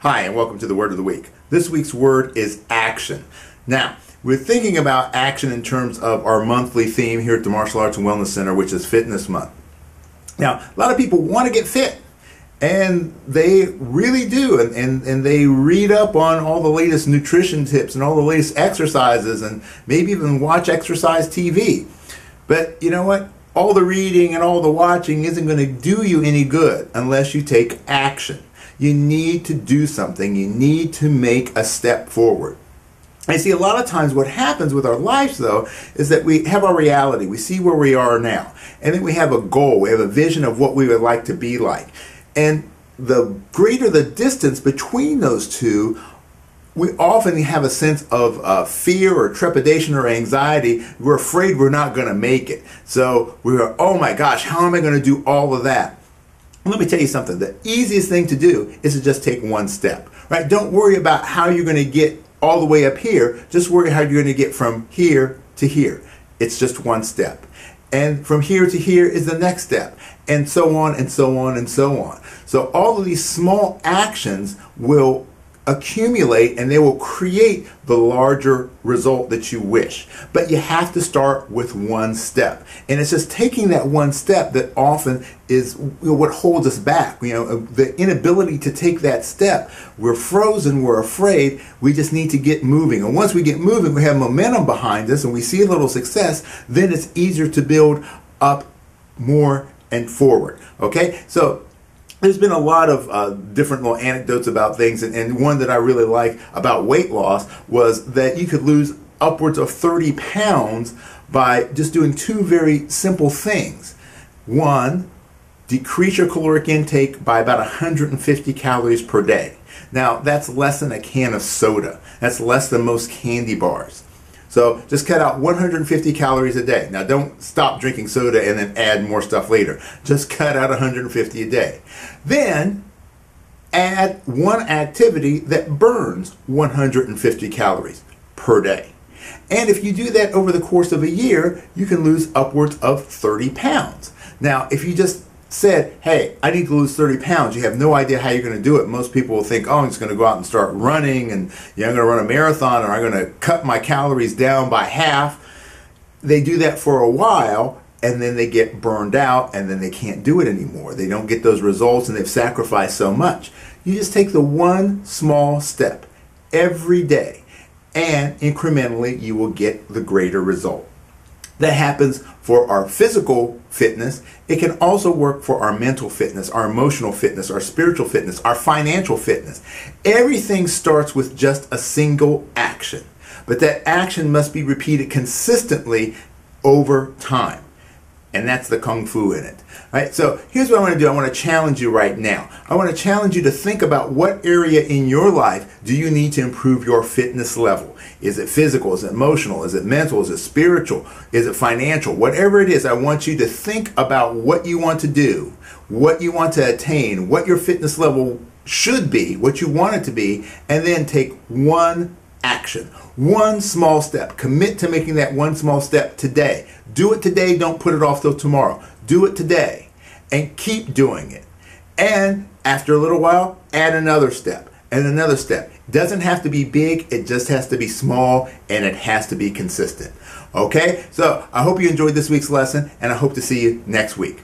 Hi, and welcome to the Word of the Week. This week's word is action. Now, we're thinking about action in terms of our monthly theme here at the Martial Arts and Wellness Center, which is Fitness Month. Now, a lot of people want to get fit, and they really do, and they read up on all the latest nutrition tips and all the latest exercises, and maybe even watch exercise TV. But you know what? All the reading and all the watching isn't going to do you any good unless you take action. You need to do something. You need to make a step forward. I see a lot of times what happens with our lives, though, is that we have our reality. We see where we are now. And then we have a goal. We have a vision of what we would like to be like. And the greater the distance between those two, we often have a sense of fear or trepidation or anxiety. We're afraid we're not going to make it. So we're, oh my gosh, how am I going to do all of that? Let me tell you something. The easiest thing to do is to just take one step, right? Don't worry about how you're going to get all the way up here. Just worry how you're going to get from here to here. It's just one step. And from here to here is the next step. And so on and so on and so on. So all of these small actions will accumulate and they will create the larger result that you wish. But you have to start with one step. And it's just taking that one step that often is what holds us back. The inability to take that step. We're frozen, we're afraid, we just need to get moving. And once we get moving, we have momentum behind us and we see a little success, then it's easier to build up more and forward. Okay? So there's been a lot of different little anecdotes about things, and one that I really like about weight loss was that you could lose upwards of 30 pounds by just doing two very simple things. One, decrease your caloric intake by about 150 calories per day. Now, that's less than a can of soda. That's less than most candy bars. So just cut out 150 calories a day. Now don't stop drinking soda and then add more stuff later. Just cut out 150 a day. Then add one activity that burns 150 calories per day. And if you do that over the course of a year, you can lose upwards of 30 pounds. Now, if you just said, hey, I need to lose 30 pounds, you have no idea how you're going to do it. Most people will think, oh, I'm just going to go out and start running, and I'm going to run a marathon, or I'm going to cut my calories down by half. They do that for a while, and then they get burned out, and then they can't do it anymore. They don't get those results, and they've sacrificed so much. You just take the one small step every day, and incrementally you will get the greater result. That happens for our physical fitness. It can also work for our mental fitness, our emotional fitness, our spiritual fitness, our financial fitness. Everything starts with just a single action. But that action must be repeated consistently over time. And that's the kung fu in it. Right? So here's what I want to do. I want to challenge you right now. I want to challenge you to think about what area in your life do you need to improve your fitness level. Is it physical? Is it emotional? Is it mental? Is it spiritual? Is it financial? Whatever it is, I want you to think about what you want to do, what you want to attain, what your fitness level should be, what you want it to be, and then take one action, one small step. Commit to making that one small step today. Do it today. Don't put it off till tomorrow. Do it today and keep doing it. And after a little while, add another step and another step. It doesn't have to be big. It just has to be small, and it has to be consistent. Okay? So I hope you enjoyed this week's lesson, and I hope to see you next week.